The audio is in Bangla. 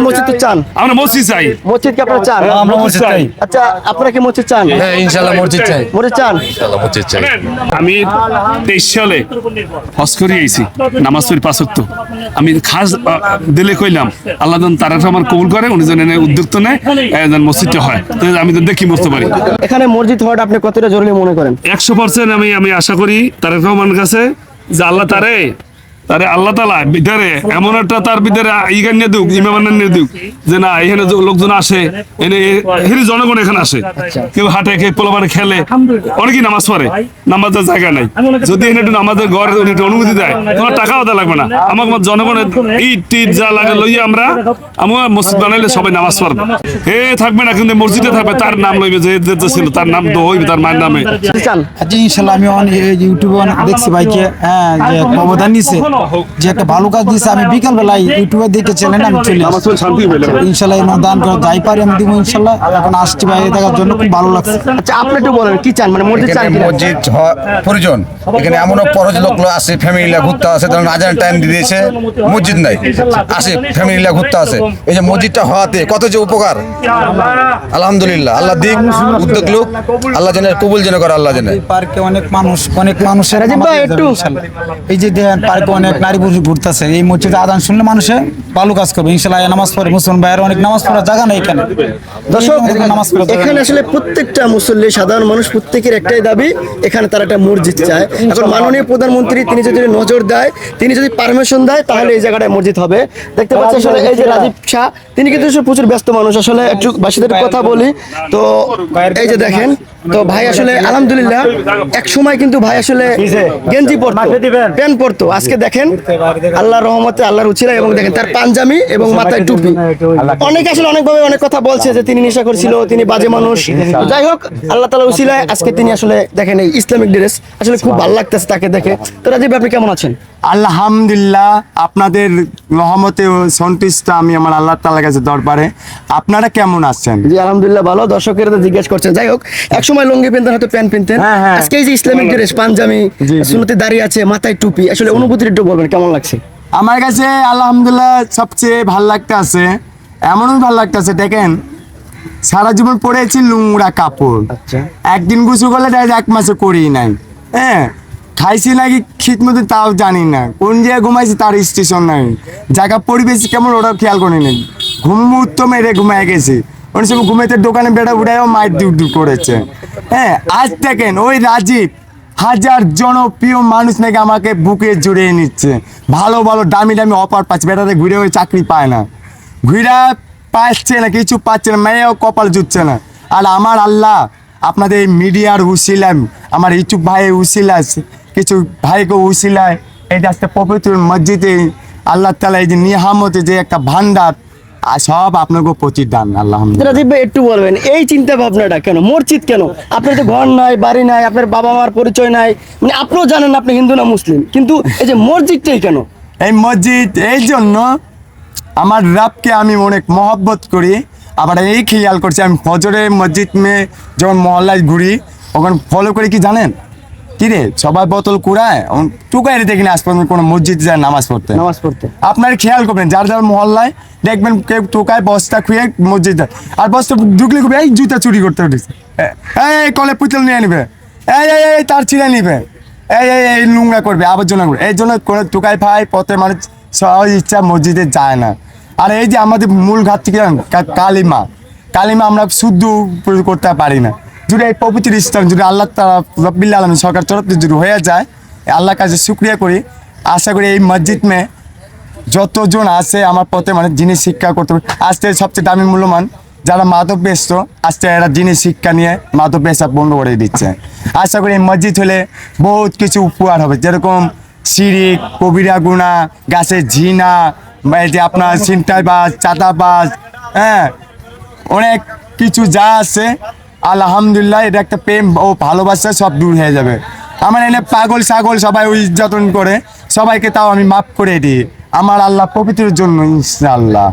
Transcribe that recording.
মসজিদ চান? আমরা মসজিদ চাই। মসজিদ কি আপনারা চান? আমরা মসজিদ চাই। আচ্ছা, আপনারা কি মসজিদ চান? হ্যাঁ, ইনশাআল্লাহ মসজিদ চাই। মসজিদ চান? ইনশাআল্লাহ মসজিদ চাই। আমি 23 সালে হজ করে আইছি, নামাজ পড়ি 5 ওয়াক্ত। আমি খাস দিলে কইলাম আল্লাহ যেন তারা আমার কবুল করে, উনি যেন উদ্যোগ নেয়, যেন মসজিদটা হয়। তো আমি তো দেখি বুঝতে পারি এখানে মসজিদ হওয়াটা আপনি কতটা জরুরি মনে করেন? 100% আমি আশা করি তারেক রহমানের কাছে যে আল্লাহ তারে আল্লাহ তাআলা ভিতরে এমন একটা তার ভিতরে ইগান নিয়ে দুক, ইমামান নিয়ে দুক, যে না এখানে লোকজন আসে, এনে জনগণ এখানে আসে, কেউ হাঁটে, কেউ পোলাপানে খেলে, অনেকেই নামাজ পড়ে, নামাজের জায়গা নাই। যদি এখানে একটু আমাদের ঘর একটু অনুমতি দেয়, তোমার টাকাও দেওয়া লাগবে না, আমার জনগণের ইট টিট যা লাগে লইয়া আমরা মসজিদ বানাইলে সবাই নামাজ পড়বে। এ থাকবে না, কিন্তু মসজিদে থাকবে, তার নাম লইবে, যে ছিল তার নাম তো হইবে, তার মায়ের নামে। চান? আচ্ছা, ইনশাল্লাহ আমি ইউটিউবে অনেক দেখছি ভাইকে, যে অবদান নিছে, যে একটা ভালো কাজ দিচ্ছে। আমি বিকাল বেলায় ইউটিউবে দেখে চ্যানেল আমি চলে আসছি। ইনশাল্লাহ দান করে যাই পারি আমি দিব ইনশাল্লাহ। এখন আসছি ভাই দেখার জন্য, খুব ভালো লাগছে। আচ্ছা, আপনি একটু বলেন কি চান, মানে মসজিদ চান কিনা? মসজিদ প্রয়োজন। এখানে এমনও পরজ লোক আছে, ফ্যামিলিরা ঘুরতে আসে, ধরুন আজান টাইম দিয়ে দিয়েছে, মসজিদ নাই, আসে ফ্যামিলিরা ঘুরতে আসে। এই যে মসজিদটা হওয়াতে কত যে উপকার, আলহামদুলিল্লাহ। আল্লাহ দিক উদ্যোগ লোক, আল্লাহ যেন কবুল যেন করে, আল্লাহ যেন। পার্কে অনেক মানুষের এই যে দেখেন পার্কে অনেক নারী পুরুষ ঘুরতেছে, এই মসজিদে আজান শুনলে মানুষে ভালো কাজ করবে ইনশাল্লাহ। নামাজ পড়ে মুসলমান ভাইয়ের অনেক নামাজ পড়ার জায়গা নেই এখানে। দর্শক, নামাজ পড়ে এখানে আসলে প্রত্যেকটা মুসল্লি, সাধারণ মানুষ প্রত্যেকের একটাই দাবি, এখানে তারা একটা মসজিদ চায়। এখন মাননীয় প্রধানমন্ত্রী তিনি যদি নজর দেয়, তিনি যদি পারমিশন দেয়, তাহলে এই জায়গাটায় মসজিদ হবে। দেখতে পাচ্ছি আসলে এই যে রাজীব শাহ, তিনি কিন্তু প্রচুর ব্যস্ত মানুষ। আসলে একটু বাসীদের কথা বলি তো, এই যে দেখেন তো ভাই, আসলে আলহামদুলিল্লাহ এক সময় কিন্তু ভাই আসলে গেঞ্জি পরতো, প্যান্ট পরতো, আজকে দেখেন আল্লাহর রহমতে, আল্লাহর উছিলায়, এবং দেখেন তার পাঞ্জাবি এবং মাথায় টুপি। অনেকে আসলে অনেকভাবে অনেক কথা বলছে যে তিনি নেশা করছিল, তিনি বাজে মানুষ। যাই হোক, আল্লাহ তাআলা উছিলায় আজকে তিনি আসলে দেখেন এই ইসলামিক ড্রেস, আসলে খুব ভালো লাগতেছে তাকে দেখে। তো রাজীব, আপনি কেমন আছেন? আলহামদুলিল্লাহ, আপনাদের রহমতে সন্তুষ্ট আমি আমার আল্লাহ তাআলার কাছে দরবারে। আপনারা কেমন আছেন? জি আলহামদুলিল্লাহ ভালো। দর্শকেরা তো জিজ্ঞেস করছেন। যাই হোক, এক সময় লুঙ্গি পিনতেন, হয়তো প্যান্ট পিনতেন, আজকে এই যে ইসলামিক ড্রেস, পাঞ্জাবি, সুন্নতি দাড়ি আছে, মাথায় টুপি, আসলে অনুভূতি একটু বলবেন কেমন লাগছে? আমার কাছে আলহামদুলিল্লাহ সবচেয়ে ভাল লাগতেছে, এমনই ভাল লাগতেছে। দেখেন, সারা জীবন পরেছি লুংরা কাপড়, একদিন গোসল করলে এক মাসে করি নাই। হ্যাঁ, খাইছি নাকি খিত মতো তাও জানি না, কোন জায়গায় ঘুমাইছি তার স্টেশন নাই, জায়গা পরিবেশ কেমন ওটাও খেয়াল করি নাই, তো মেরে ঘুমাই গেছি। অনেক সময় ঘুমাইতে দোকানে বেড়া উড়াইও মাইট ডিউটি করেছে। হ্যাঁ, আজ দেখেন ওই রাজীব হাজার জনপ্রিয় মানুষ নাকি আমাকে বুকে জুড়িয়ে নিচ্ছে, ভালো ভালো দামি দামি অফার পাচ্ছে, বেটাতে ঘুরে ওই চাকরি পায় না, ঘুরা পাচ্ছে না, কিছু পাচ্ছে না, মেয়েও কপাল জুটছে না। আর আমার আল্লাহ আপনাদের এই মিডিয়ার উসিলায়, আমার ইউটিউব ভাইয়ের উসিলা, কিছু ভাইকে উসিলায়, এই আজকে পবিত্র মসজিদে আল্লাহ তাআলা এই যে নিয়ামতে যে একটা ভান্ডার, সব আপনাকে প্রতিদান। আলহামদুলিল্লাহ। রাজীব ভাই, একটু বলবেন এই চিন্তা ভাবনাটা কেন, মসজিদ কেন? আপনার তো ঘর নাই, বাড়ি নাই, আপনার বাবা মার পরিচয় নাই, মানে আপনিও জানেন আপনি হিন্দু না মুসলিম, কিন্তু এই যে মসজিদটাই কেন? এই মসজিদ এই জন্য, আমার রবকে আমি অনেক মহব্বত করি। আবার এই খেয়াল করছি, আমি ফজরের মসজিদ মেয়ে যখন মহল্লায় ঘুরি, ওখানে ফলো করে কি জানেন কি রে, সবাই বোতল কুড়ায়, টুকাই দেখিনি আজ পর্যন্ত কোনো মসজিদ যায় নামাজ পড়তে। আপনার খেয়াল করবেন, যার যার মহল্লায় দেখবেন কেউ টুকায় বস্তা খুঁয়ে মসজিদ যায়, আর বস্তা ঢুকলে খুব এই জুতা চুরি করতে উঠেছে, এই কলে পুতুল নিয়ে নিবে, এই তার ছিঁড়ে নিবে, এই নোংরা করবে, আবর্জনা করবে। এই জন্য কোনো টুকাই ভাই পথে মানুষ সহজ ইচ্ছা মসজিদে যায় না। আর এই যে আমাদের মূল ঘাট থেকে কালিমা আমরা শুদ্ধ করতে পারি না। যদি এই পবিত্র স্থান যদি আল্লাহ তাআলা রব্বুল আলামিন সরকার তরফ থেকে যদি হয়ে যায়, আল্লাহর কাছে শুকরিয়া করি। আশা করি এই মসজিদ মে যতজন আছে আমার পথে মানে জিনিস শিক্ষা করতে পারে। আজকে সবচেয়ে দামি মূল্যমান যারা মাদক বেচত, আজকে এরা জিনিস শিক্ষা নিয়ে মাদক বেচা বন্ধ করে দিচ্ছে। আশা করি এই মসজিদ হলে বহুত কিছু উপকার হবে, যেরকম শিরিক, কবিরা গুনাহ, গাছের ঝিনা, এই যে আপনার ছিনতাইবাজ, চাঁদাবাজ, হ্যাঁ অনেক কিছু যা আছে, আলহামদুলিল্লাহ এটা একটা প্রেম ও ভালোবাসা সব দূর হয়ে যাবে। আমার এনে পাগল ছাগল সবাই ওই যতন করে, সবাইকে তাও আমি মাফ করে দিই আমার আল্লাহ পবিত্রের জন্য, ইনশাআল্লাহ।